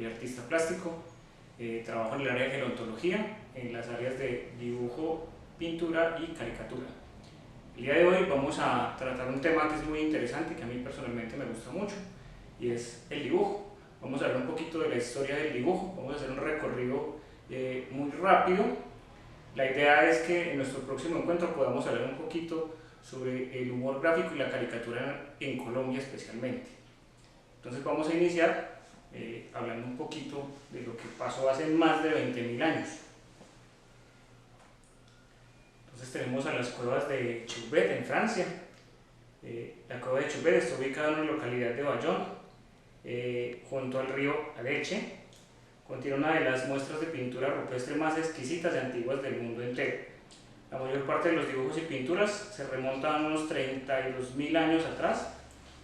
soy artista plástico, trabajo en el área de gerontología, en las áreas de dibujo, pintura y caricatura. El día de hoy vamos a tratar un tema que es muy interesante, que a mí personalmente me gusta mucho, y es el dibujo. Vamos a hablar un poquito de la historia del dibujo, vamos a hacer un recorrido muy rápido. La idea es que en nuestro próximo encuentro podamos hablar un poquito sobre el humor gráfico y la caricatura en Colombia especialmente. Entonces vamos a iniciar hablando un poquito de lo que pasó hace más de 20.000 años. Entonces tenemos a las cuevas de Chauvet en Francia. La cueva de Chauvet está ubicada en una localidad de Bayonne, junto al río Adeche. Contiene una de las muestras de pintura rupestre más exquisitas y antiguas del mundo entero. La mayor parte de los dibujos y pinturas se remontan a unos 32.000 años atrás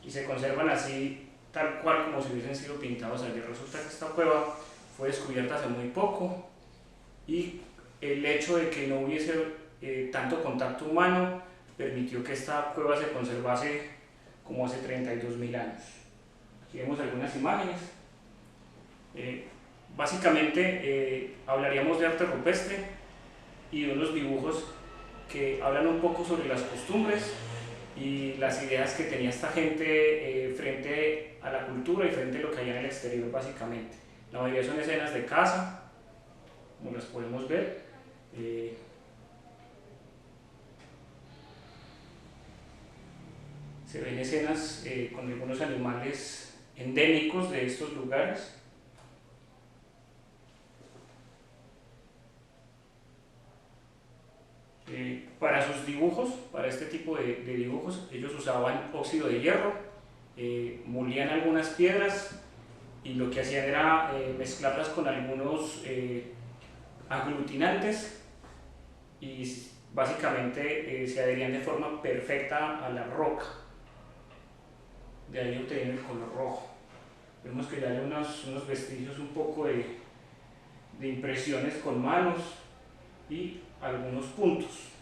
y se conservan así tal cual como si hubiesen sido pintados ayer. Resulta que esta cueva fue descubierta hace muy poco y el hecho de que no hubiese tanto contacto humano permitió que esta cueva se conservase como hace 32.000 años. Aquí vemos algunas imágenes. Básicamente hablaríamos de arte rupestre y de unos dibujos que hablan un poco sobre las costumbres y las ideas que tenía esta gente frente a la cultura y frente a lo que hay en el exterior básicamente. La mayoría son escenas de caza, como las podemos ver. Se ven escenas con algunos animales endémicos de estos lugares. Para sus dibujos, para este tipo de dibujos, ellos usaban óxido de hierro, molían algunas piedras y lo que hacían era mezclarlas con algunos aglutinantes y básicamente se adherían de forma perfecta a la roca. De ahí obtenían el color rojo. Vemos que ya hay unos vestigios un poco de impresiones con manos y algunos puntos.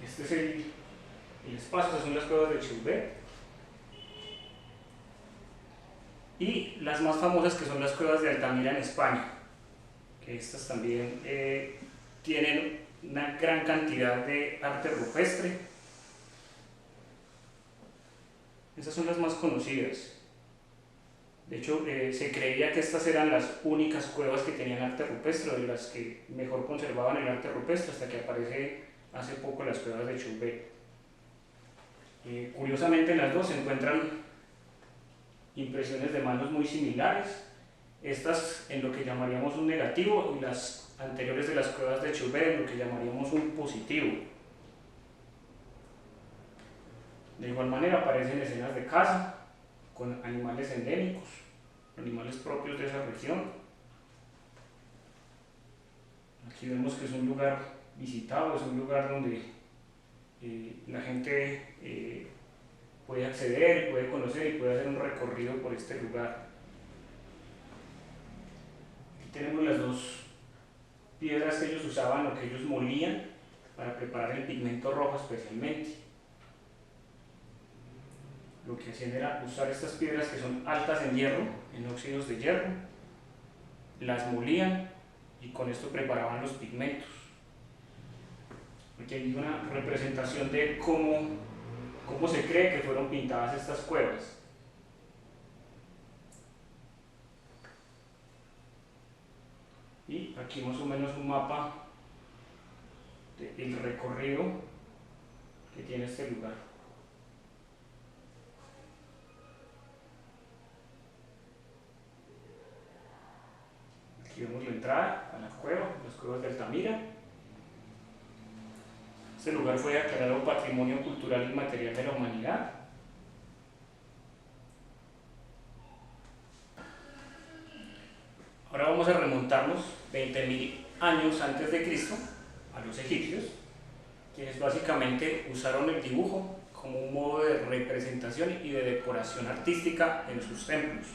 Este es el espacio, estas son las cuevas de Chauvet. Y las más famosas, que son las cuevas de Altamira en España, que estas también tienen una gran cantidad de arte rupestre. Estas son las más conocidas. De hecho, se creía que estas eran las únicas cuevas que tenían arte rupestre, de las que mejor conservaban el arte rupestre, hasta que aparece hace poco las cuevas de Chauvet. Curiosamente, en las dos se encuentran impresiones de manos muy similares, estas en lo que llamaríamos un negativo y las anteriores de las cuevas de Chauvet en lo que llamaríamos un positivo. De igual manera aparecen escenas de caza con animales endémicos, animales propios de esa región. Aquí vemos que es un lugar visitado, es un lugar donde la gente puede acceder, puede conocer y puede hacer un recorrido por este lugar. Aquí tenemos las dos piedras que ellos usaban o que ellos molían para preparar el pigmento rojo especialmente. Lo que hacían era usar estas piedras que son altas en hierro, en óxidos de hierro, las molían y con esto preparaban los pigmentos. Aquí hay una representación de cómo se cree que fueron pintadas estas cuevas. Y aquí más o menos un mapa del recorrido que tiene este lugar. Aquí vemos la entrada a la cueva, las cuevas de Altamira. Este lugar fue declarado Patrimonio Cultural Inmaterial de la Humanidad. Ahora vamos a remontarnos 20.000 años antes de Cristo a los egipcios, quienes básicamente usaron el dibujo como un modo de representación y de decoración artística en sus templos.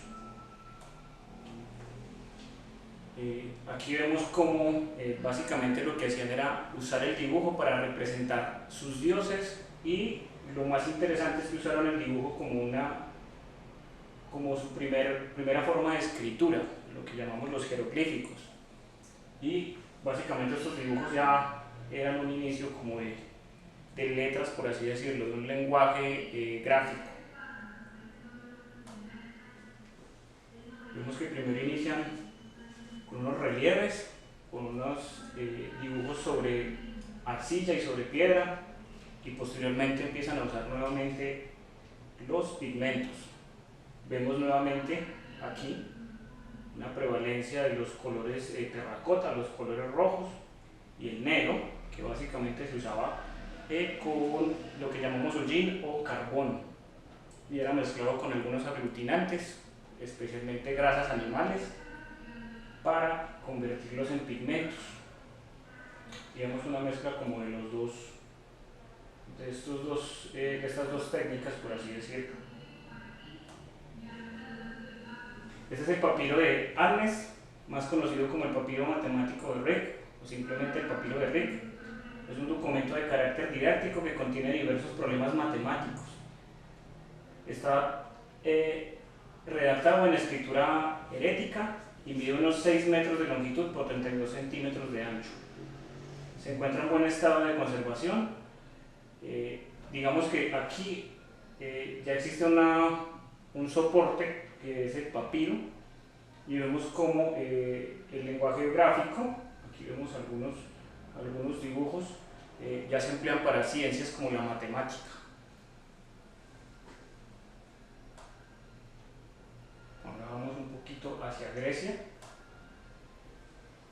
Aquí vemos cómo básicamente lo que hacían era usar el dibujo para representar sus dioses, y lo más interesante es que usaron el dibujo como su primera forma de escritura, lo que llamamos los jeroglíficos. Y básicamente estos dibujos ya eran un inicio como de letras, por así decirlo, de un lenguaje gráfico. Vemos que primero inician con unos relieves, con unos dibujos sobre arcilla y sobre piedra, y posteriormente empiezan a usar nuevamente los pigmentos. Vemos nuevamente aquí una prevalencia de los colores terracota, los colores rojos y el negro, que básicamente se usaba con lo que llamamos hollín o carbón, y era mezclado con algunos aglutinantes, especialmente grasas animales, para convertirlos en pigmentos. Digamos una mezcla como de estas dos técnicas, por así decirlo. Este es el papiro de Arnes, más conocido como el papiro matemático de Rick, o simplemente el papiro de Rick. Es un documento de carácter didáctico que contiene diversos problemas matemáticos. Está redactado en escritura herética y mide unos 6 metros de longitud por 32 centímetros de ancho. Se encuentra en buen estado de conservación. Digamos que aquí ya existe un soporte que es el papiro, y vemos como el lenguaje gráfico, aquí vemos algunos dibujos, ya se emplean para ciencias como la matemática. Ahora vamos un poquito hacia Grecia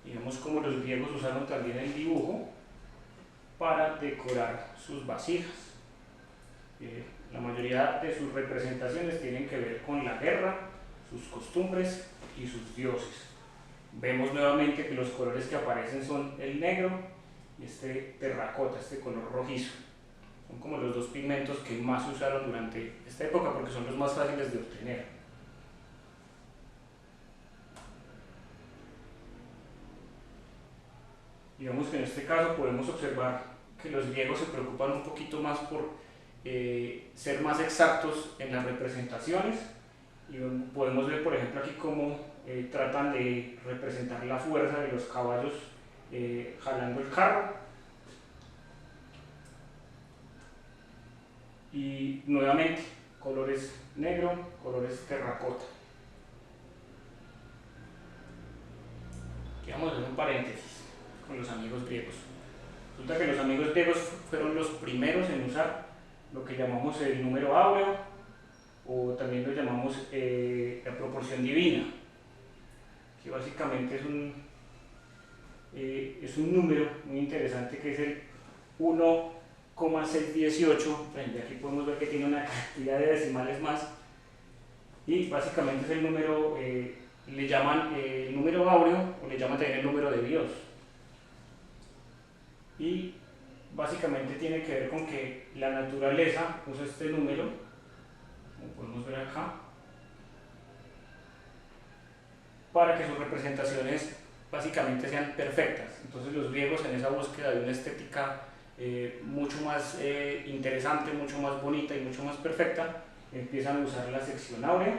y vemos cómo los griegos usaron también el dibujo para decorar sus vasijas. La mayoría de sus representaciones tienen que ver con la guerra, sus costumbres y sus dioses. Vemos nuevamente que los colores que aparecen son el negro y este terracota, este color rojizo. Son como los dos pigmentos que más se usaron durante esta época porque son los más fáciles de obtener. Digamos que en este caso podemos observar que los griegos se preocupan un poquito más por ser más exactos en las representaciones, y podemos ver por ejemplo aquí cómo tratan de representar la fuerza de los caballos jalando el carro, y nuevamente colores negro, colores terracota. Aquí vamos a hacer un paréntesis con los amigos griegos. Resulta que los amigos griegos fueron los primeros en usar lo que llamamos el número áureo, o también lo llamamos la proporción divina, que básicamente es un número muy interesante que es el 1,618. Aquí podemos ver que tiene una cantidad de decimales más, y básicamente es el número, le llaman el número áureo, o le llaman también el número de Dios, y básicamente tiene que ver con que la naturaleza usa este número, como podemos ver acá, para que sus representaciones básicamente sean perfectas. Entonces los griegos, en esa búsqueda de una estética mucho más interesante, mucho más bonita y mucho más perfecta, empiezan a usar la sección áurea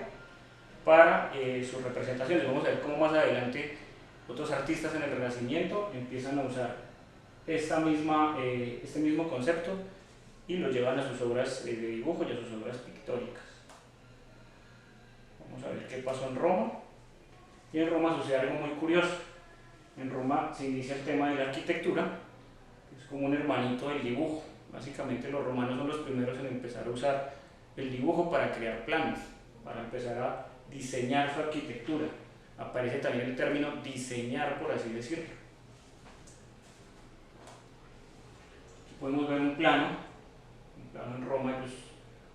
para sus representaciones. Vamos a ver cómo más adelante otros artistas en el Renacimiento empiezan a usar este mismo concepto y lo llevan a sus obras de dibujo y a sus obras pictóricas. Vamos a ver qué pasó en Roma. Y en Roma sucede algo muy curioso. En Roma se inicia el tema de la arquitectura, que es como un hermanito del dibujo. Básicamente los romanos son los primeros en empezar a usar el dibujo para crear planos, para empezar a diseñar su arquitectura. Aparece también el término diseñar, por así decirlo. Podemos ver un plano en Roma, y pues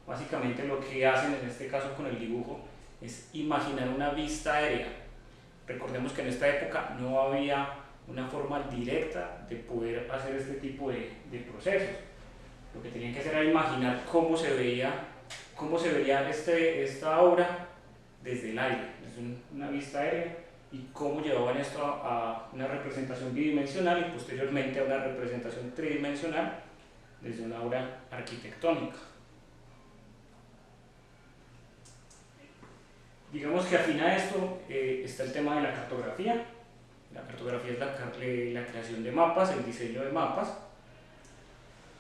básicamente lo que hacen en este caso con el dibujo es imaginar una vista aérea. Recordemos que en esta época no había una forma directa de poder hacer este tipo de procesos. Lo que tenían que hacer era imaginar cómo se vería esta obra desde el aire, desde una vista aérea, y cómo llevaban esto a una representación bidimensional y posteriormente a una representación tridimensional desde una obra arquitectónica. Digamos que afín a esto está el tema de la cartografía. La cartografía es la creación de mapas, el diseño de mapas,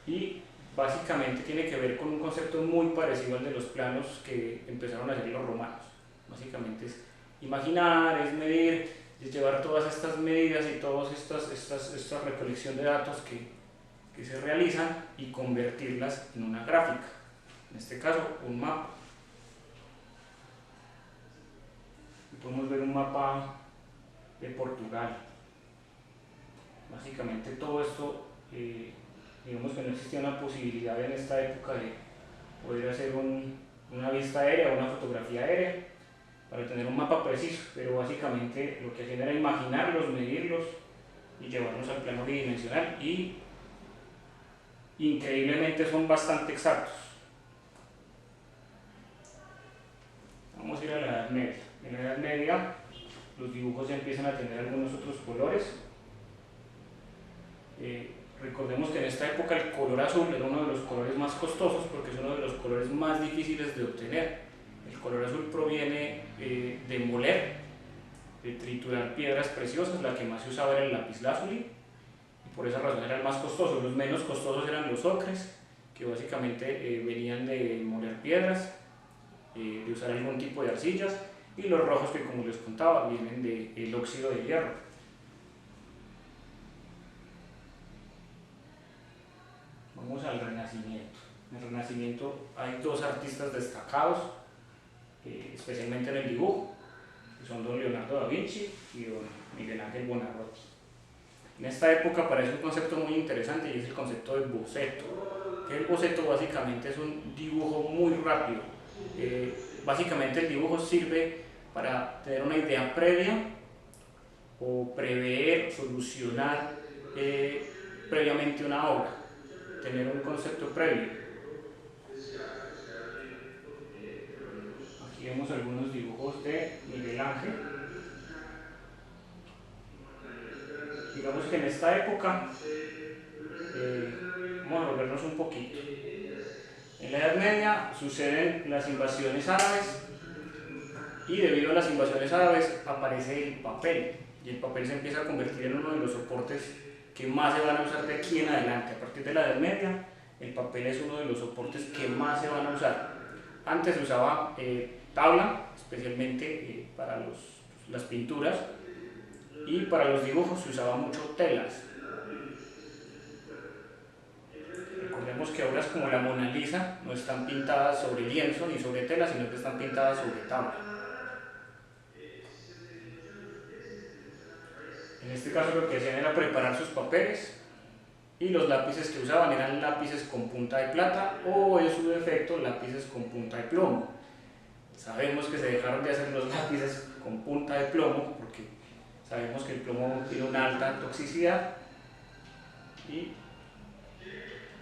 y básicamente tiene que ver con un concepto muy parecido al de los planos que empezaron a hacer los romanos. Básicamente es imaginar, es medir, es llevar todas estas medidas y toda esta recolección de datos que se realizan y convertirlas en una gráfica, en este caso un mapa. Y podemos ver un mapa de Portugal. Básicamente todo esto, digamos que no existía una posibilidad en esta época de poder hacer una vista aérea o una fotografía aérea para tener un mapa preciso, pero básicamente lo que hacían era imaginarlos, medirlos y llevarlos al plano bidimensional, y increíblemente son bastante exactos. Vamos a ir a la Edad Media. En la Edad Media los dibujos ya empiezan a tener algunos otros colores. Recordemos que en esta época el color azul era uno de los colores más costosos porque es uno de los colores más difíciles de obtener. El color azul proviene de moler, de triturar piedras preciosas. La que más se usaba era el lapislázuli y por esa razón era el más costoso. Los menos costosos eran los ocres, que básicamente venían de moler piedras, de usar algún tipo de arcillas, y los rojos, que como les contaba vienen del óxido de hierro. Vamos al Renacimiento. En el Renacimiento hay dos artistas destacados, especialmente en el dibujo, que son don Leonardo da Vinci y don Miguel Ángel Buonarroti. En esta época aparece un concepto muy interesante y es el concepto de boceto. El boceto básicamente es un dibujo muy rápido. Básicamente el dibujo sirve para tener una idea previa o prever, solucionar previamente una obra, tener un concepto previo. Aquí vemos algunos dibujos de Miguel Ángel. Digamos que en esta época, vamos a volvernos un poquito. En la Edad Media suceden las invasiones árabes y debido a las invasiones árabes aparece el papel, y el papel se empieza a convertir en uno de los soportes que más se van a usar de aquí en adelante. A partir de la Edad Media el papel es uno de los soportes que más se van a usar. Antes se usaba tabla, especialmente para las pinturas, y para los dibujos se usaba mucho telas. Recordemos que obras como la Mona Lisa no están pintadas sobre lienzo ni sobre tela, sino que están pintadas sobre tabla. En este caso lo que hacían era preparar sus papeles, y los lápices que usaban eran lápices con punta de plata o, en su defecto, lápices con punta de plomo. Sabemos que se dejaron de hacer los lápices con punta de plomo porque sabemos que el plomo tiene una alta toxicidad y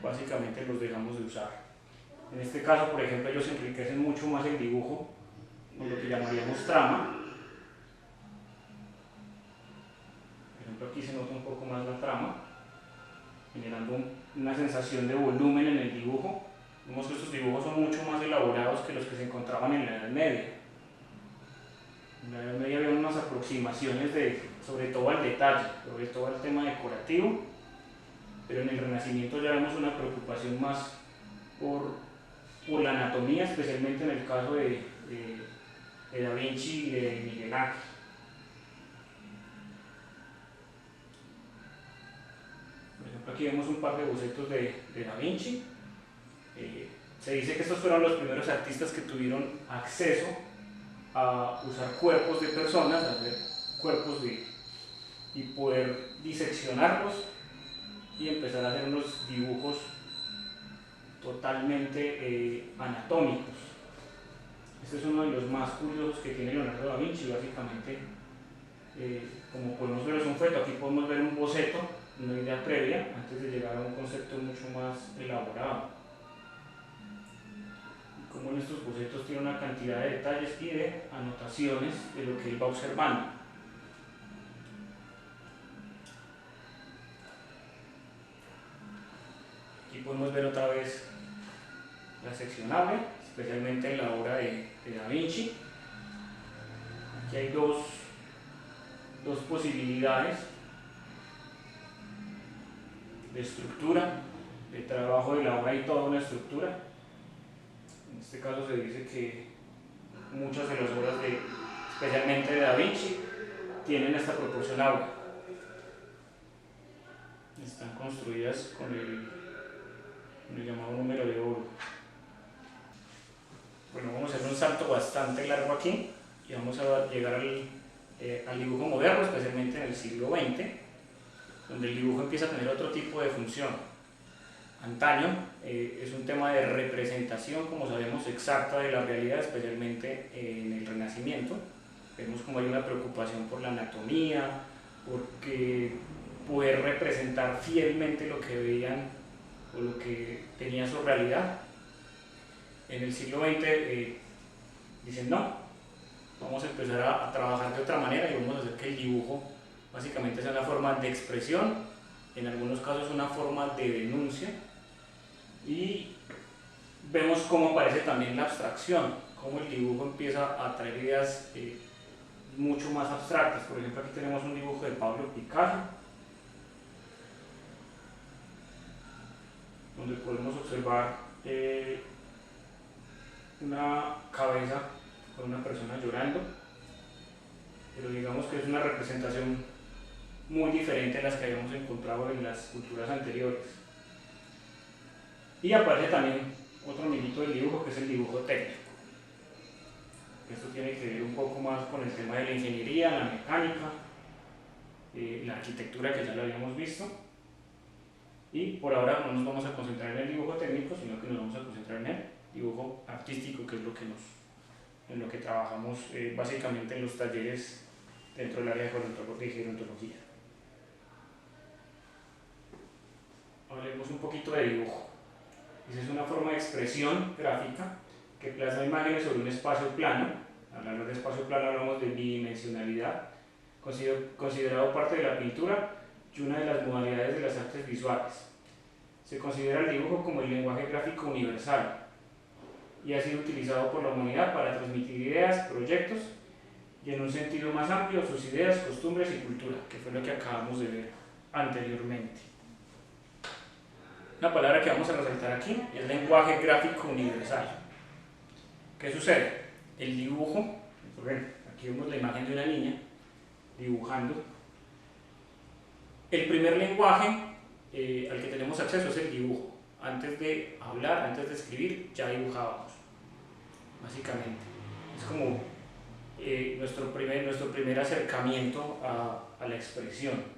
básicamente los dejamos de usar. En este caso, por ejemplo, ellos enriquecen mucho más el dibujo con lo que llamaríamos trama. Por ejemplo, aquí se nota un poco más la trama, generando una sensación de volumen en el dibujo. Vemos que estos dibujos son mucho más elaborados que los que se encontraban en la Edad Media. En la Edad Media había unas aproximaciones sobre todo al detalle, sobre todo al tema decorativo, pero en el Renacimiento ya vemos una preocupación más por la anatomía, especialmente en el caso de Da Vinci y de Miguel Ángel. Por ejemplo, aquí vemos un par de bocetos de Da Vinci. Se dice que estos fueron los primeros artistas que tuvieron acceso a usar cuerpos de personas, a hacer cuerpos y poder diseccionarlos y empezar a hacer unos dibujos totalmente anatómicos. Este es uno de los más curiosos que tiene Leonardo da Vinci. Básicamente, como podemos ver, es un feto. Aquí podemos ver un boceto, una idea previa, antes de llegar a un concepto mucho más elaborado. Como en estos bocetos tiene una cantidad de detalles y de anotaciones de lo que él va observando. podemos ver otra vez la seccionable, especialmente en la obra de Da Vinci. Aquí hay dos posibilidades de estructura, de trabajo de la obra y toda una estructura. En este caso se dice que muchas de las obras, especialmente de Da Vinci, tienen esta proporción áurea. Están construidas con el llamado número de oro. Bueno, vamos a hacer un salto bastante largo aquí y vamos a llegar al dibujo moderno, especialmente en el siglo XX, donde el dibujo empieza a tener otro tipo de función. Antaño es un tema de representación, como sabemos, exacta de la realidad, especialmente en el Renacimiento. Vemos como hay una preocupación por la anatomía, porque poder representar fielmente lo que veían o lo que tenía su realidad. En el siglo XX dicen no, vamos a empezar a trabajar de otra manera y vamos a hacer que el dibujo básicamente sea una forma de expresión, en algunos casos una forma de denuncia, y vemos cómo aparece también la abstracción, cómo el dibujo empieza a traer ideas mucho más abstractas. Por ejemplo, aquí tenemos un dibujo de Pablo Picasso, donde podemos observar una cabeza con una persona llorando, pero digamos que es una representación muy diferente a las que habíamos encontrado en las culturas anteriores. Y aparece también otro amiguito del dibujo, que es el dibujo técnico. Esto tiene que ver un poco más con el tema de la ingeniería, la mecánica, la arquitectura, que ya lo habíamos visto. Y por ahora no nos vamos a concentrar en el dibujo técnico, sino que nos vamos a concentrar en el dibujo artístico, que es en lo que trabajamos básicamente en los talleres dentro del área de gerontología. Hablemos un poquito de dibujo. Esa es una forma de expresión gráfica que plasma imágenes sobre un espacio plano. Al hablar de espacio plano hablamos de bidimensionalidad, considerado parte de la pintura y una de las modalidades de las artes visuales. Se considera el dibujo como el lenguaje gráfico universal y ha sido utilizado por la humanidad para transmitir ideas, proyectos y, en un sentido más amplio, sus ideas, costumbres y cultura, que fue lo que acabamos de ver anteriormente. La palabra que vamos a resaltar aquí es lenguaje gráfico universal. ¿Qué sucede? El dibujo, aquí vemos la imagen de una niña dibujando. El primer lenguaje al que tenemos acceso es el dibujo. Antes de hablar, antes de escribir, ya dibujábamos, básicamente. Es como nuestro primer acercamiento a la expresión.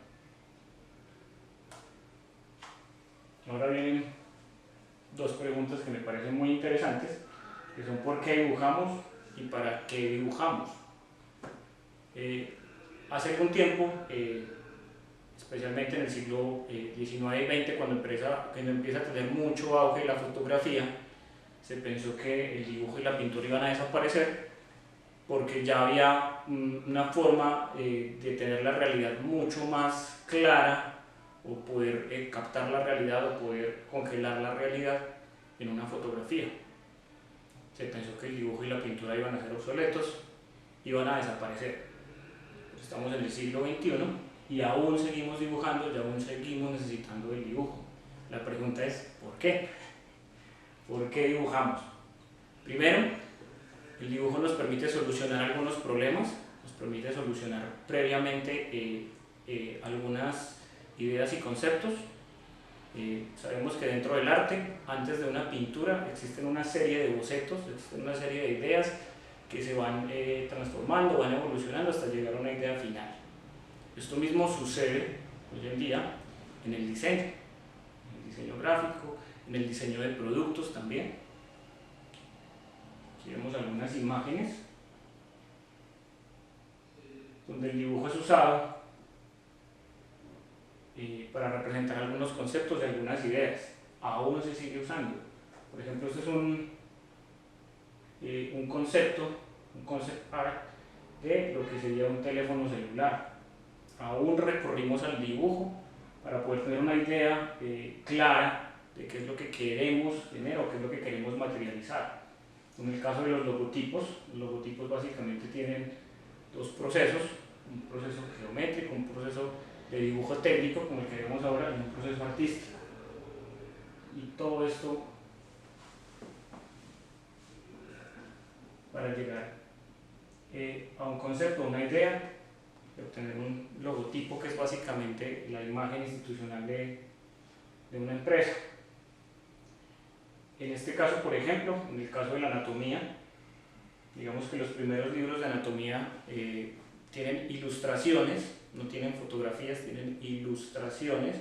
Ahora vienen dos preguntas que me parecen muy interesantes, que son ¿por qué dibujamos y para qué dibujamos? Hace algún tiempo, especialmente en el siglo XIX y XX, cuando empieza a tener mucho auge la fotografía, se pensó que el dibujo y la pintura iban a desaparecer porque ya había una forma de tener la realidad mucho más clara, o poder captar la realidad o poder congelar la realidad en una fotografía. Se pensó que el dibujo y la pintura iban a ser obsoletos, iban a desaparecer. Estamos en el siglo XXI y aún seguimos dibujando y aún seguimos necesitando del dibujo. La pregunta es ¿por qué? ¿Por qué dibujamos? Primero, el dibujo nos permite solucionar algunos problemas, nos permite solucionar previamente algunas ideas y conceptos. Sabemos que dentro del arte, antes de una pintura, existen una serie de bocetos, existen una serie de ideas que se van transformando, van evolucionando hasta llegar a una idea final. Esto mismo sucede hoy en día en el diseño gráfico, en el diseño de productos también. Aquí vemos algunas imágenes donde el dibujo es usado para representar algunos conceptos y algunas ideas. Aún se sigue usando. Por ejemplo, este es un concept art de lo que sería un teléfono celular. Aún recurrimos al dibujo para poder tener una idea clara de qué es lo que queremos tener o qué es lo que queremos materializar. En el caso de los logotipos básicamente tienen dos procesos, un proceso geométrico, un proceso de dibujo técnico como el que vemos ahora, y un proceso artístico. Y todo esto para llegar a un concepto, a una idea, de obtener un logotipo que es básicamente la imagen institucional de una empresa. En este caso, por ejemplo, en el caso de la anatomía, digamos que los primeros libros de anatomía tienen ilustraciones, no tienen fotografías, tienen ilustraciones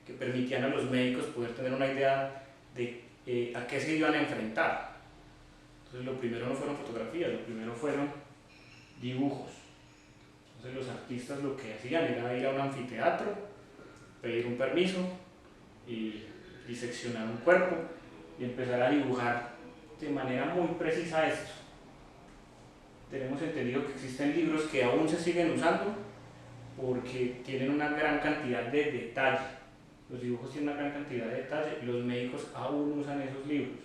que permitían a los médicos poder tener una idea de a qué se iban a enfrentar. Entonces lo primero no fueron fotografías, lo primero fueron dibujos. Entonces los artistas lo que hacían era ir a un anfiteatro, pedir un permiso y diseccionar un cuerpo y empezar a dibujar de manera muy precisa esto. Tenemos entendido que existen libros que aún se siguen usando porque tienen una gran cantidad de detalle. Los dibujos tienen una gran cantidad de detalle y los médicos aún usan esos libros.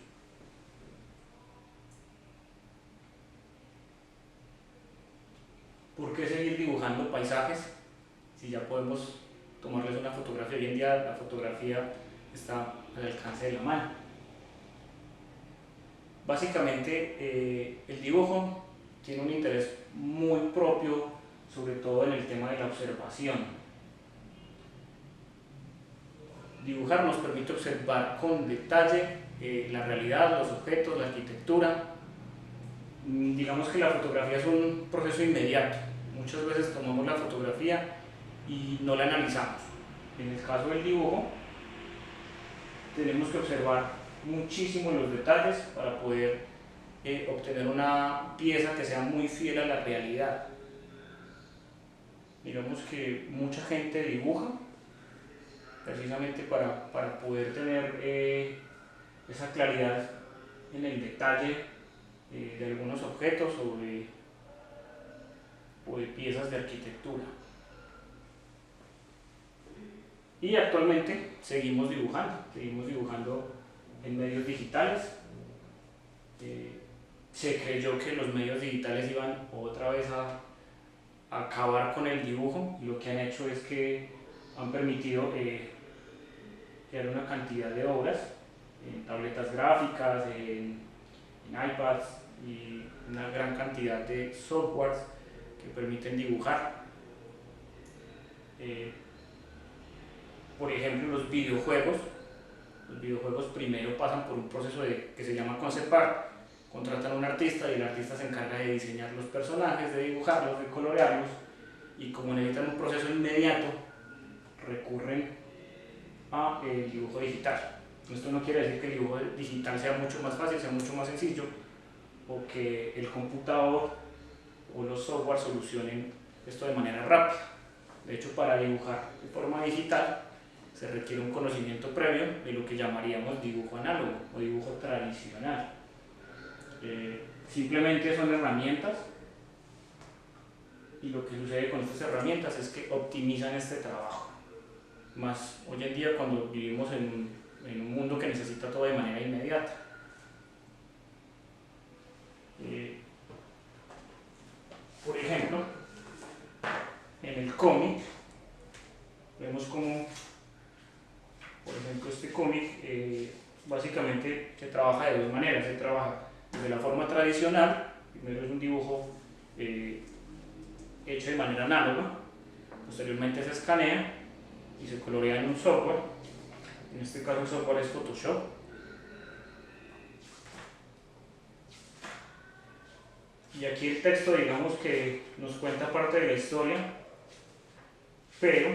¿Por qué seguir dibujando paisajes si ya podemos tomarles una fotografía? Hoy en día la fotografía está al alcance de la mano. Básicamente el dibujo tiene un interés muy propio, sobre todo en el tema de la observación. Dibujar nos permite observar con detalle la realidad, los objetos, la arquitectura. Digamos que la fotografía es un proceso inmediato. Muchas veces tomamos la fotografía y no la analizamos. En el caso del dibujo, tenemos que observar muchísimo los detalles para poder obtener una pieza que sea muy fiel a la realidad. Digamos que mucha gente dibuja precisamente para poder tener esa claridad en el detalle de algunos objetos o de piezas de arquitectura. Y actualmente seguimos dibujando en medios digitales. Se creyó que los medios digitales iban otra vez a acabar con el dibujo, y lo que han hecho es que han permitido crear una cantidad de obras en tabletas gráficas, en iPads y una gran cantidad de softwares que permiten dibujar. Por ejemplo, los videojuegos primero pasan por un proceso que se llama concept art. Contratan a un artista y el artista se encarga de diseñar los personajes, de dibujarlos, de colorearlos, y como necesitan un proceso inmediato, recurren al dibujo digital. Esto no quiere decir que el dibujo digital sea mucho más fácil, sea mucho más sencillo, o que el computador o los software solucionen esto de manera rápida. De hecho, para dibujar de forma digital se requiere un conocimiento previo de lo que llamaríamos dibujo análogo o dibujo tradicional. Simplemente son herramientas, y lo que sucede con estas herramientas es que optimizan este trabajo. Más hoy en día, cuando vivimos en un mundo que necesita todo de manera inmediata. Por ejemplo, en el cómic vemos como, por ejemplo, este cómic básicamente se trabaja de dos maneras. Se trabaja desde la forma tradicional. Primero es un dibujo hecho de manera análoga, posteriormente se escanea y se colorea en un software. En este caso el software es Photoshop. Y aquí el texto, digamos que nos cuenta parte de la historia, pero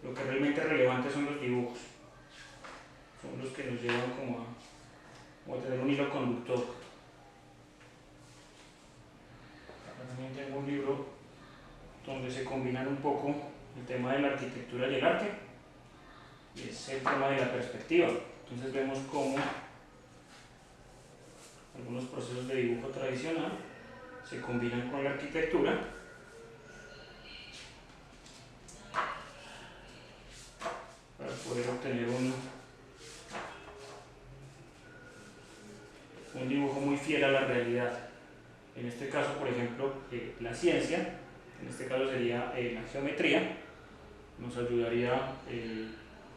lo que realmente es relevante son los dibujos. Son los que nos llevan como a tener un hilo conductor. También tengo un libro donde se combinan un poco el tema de la arquitectura y el arte, y es el tema de la perspectiva. Entonces vemos cómo algunos procesos de dibujo tradicional se combinan con la arquitectura para poder obtener un dibujo muy fiel a la realidad. En este caso, por ejemplo, la ciencia, en este caso sería la geometría, nos ayudaría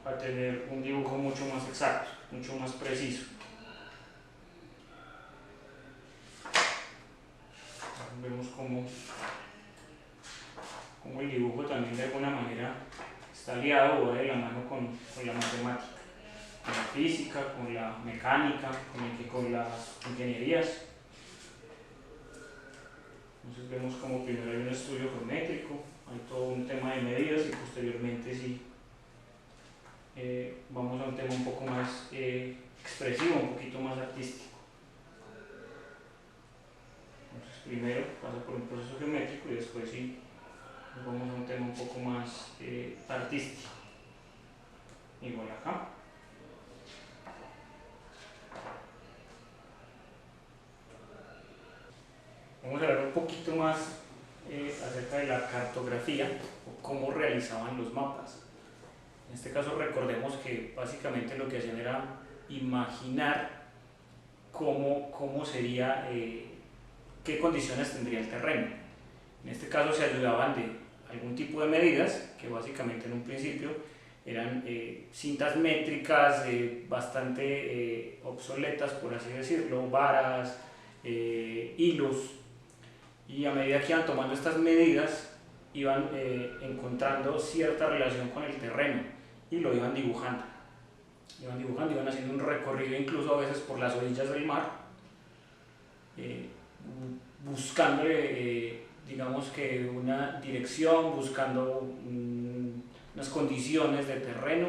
a tener un dibujo mucho más exacto, mucho más preciso. Vemos cómo el dibujo también de alguna manera está aliado o va de la mano con la matemática, con la física, con la mecánica, con las ingenierías. Entonces vemos como primero hay un estudio geométrico, hay todo un tema de medidas y posteriormente sí vamos a un tema un poco más expresivo, un poquito más artístico. Entonces primero pasa por un proceso geométrico y después sí nos vamos a un tema un poco más artístico. Igual acá. Vamos a hablar un poquito más acerca de la cartografía o cómo realizaban los mapas. En este caso recordemos que básicamente lo que hacían era imaginar cómo sería, qué condiciones tendría el terreno. En este caso se ayudaban de algún tipo de medidas que básicamente en un principio eran cintas métricas bastante obsoletas, por así decirlo, varas, hilos, y a medida que iban tomando estas medidas iban encontrando cierta relación con el terreno y lo iban dibujando, iban haciendo un recorrido incluso a veces por las orillas del mar, buscándole digamos que una dirección, buscando unas condiciones de terreno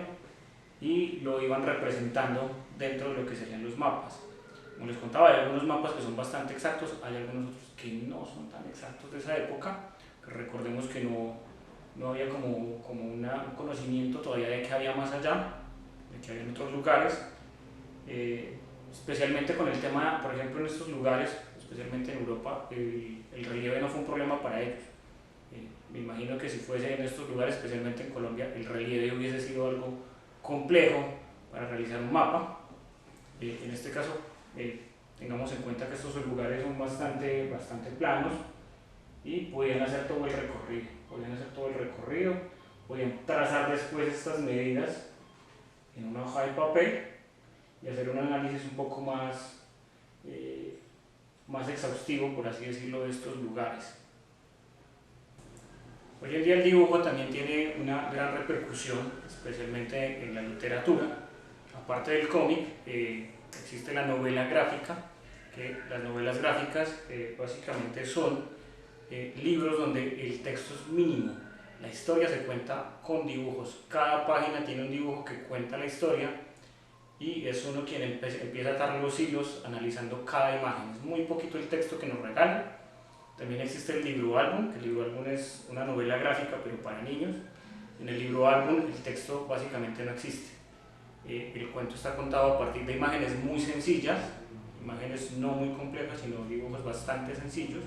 y lo iban representando dentro de lo que serían los mapas. Como les contaba, hay algunos mapas que son bastante exactos, hay algunos otros que no son tan exactos de esa época, que recordemos que no había como un conocimiento todavía de qué había más allá, de qué había en otros lugares, especialmente con el tema, por ejemplo, en estos lugares, especialmente en Europa, el relieve no fue un problema para ellos. Me imagino que si fuese en estos lugares, especialmente en Colombia, el relieve hubiese sido algo complejo para realizar un mapa. En este caso, tengamos en cuenta que estos lugares son bastante planos y podían hacer todo el recorrido, podían trazar después estas medidas en una hoja de papel y hacer un análisis un poco más exhaustivo, por así decirlo, de estos lugares. Hoy en día el dibujo también tiene una gran repercusión, especialmente en la literatura. Aparte del cómic, existe la novela gráfica, que las novelas gráficas básicamente son libros donde el texto es mínimo. La historia se cuenta con dibujos, cada página tiene un dibujo que cuenta la historia y es uno quien empieza a atar los hilos analizando cada imagen. Es muy poquito el texto que nos regalan. También existe el libro álbum, que el libro álbum es una novela gráfica pero para niños. En el libro álbum el texto básicamente no existe. El cuento está contado a partir de imágenes muy sencillas, imágenes no muy complejas, sino dibujos bastante sencillos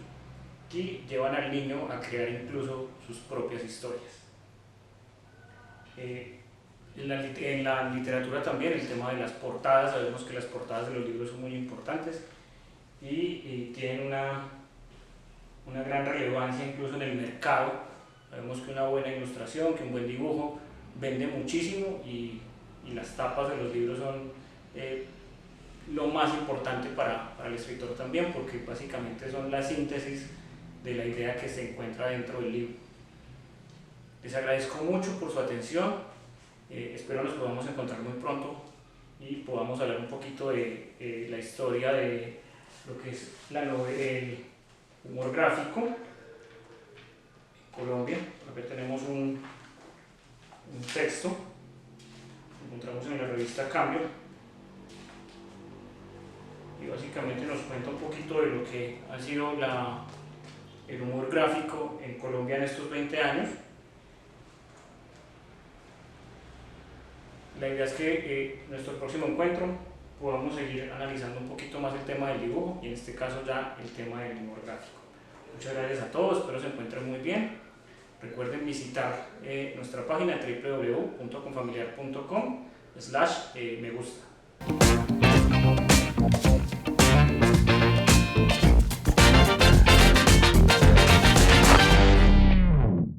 que llevan al niño a crear incluso sus propias historias. En la literatura también el tema de las portadas, sabemos que las portadas de los libros son muy importantes y tienen una gran relevancia incluso en el mercado. Sabemos que una buena ilustración, que un buen dibujo vende muchísimo y las tapas de los libros son lo más importante para el escritor también, porque básicamente son la síntesis de la idea que se encuentra dentro del libro. Les agradezco mucho por su atención, espero nos podamos encontrar muy pronto y podamos hablar un poquito de la historia de lo que es el humor gráfico en Colombia. Acá tenemos un texto que encontramos en la revista Cambio y básicamente nos cuenta un poquito de lo que ha sido el humor gráfico en Colombia en estos 20 años. La idea es que en nuestro próximo encuentro podamos seguir analizando un poquito más el tema del dibujo y en este caso ya el tema del humor gráfico. Muchas gracias a todos, espero se encuentren muy bien. Recuerden visitar nuestra página www.confamiliar.com/me gusta.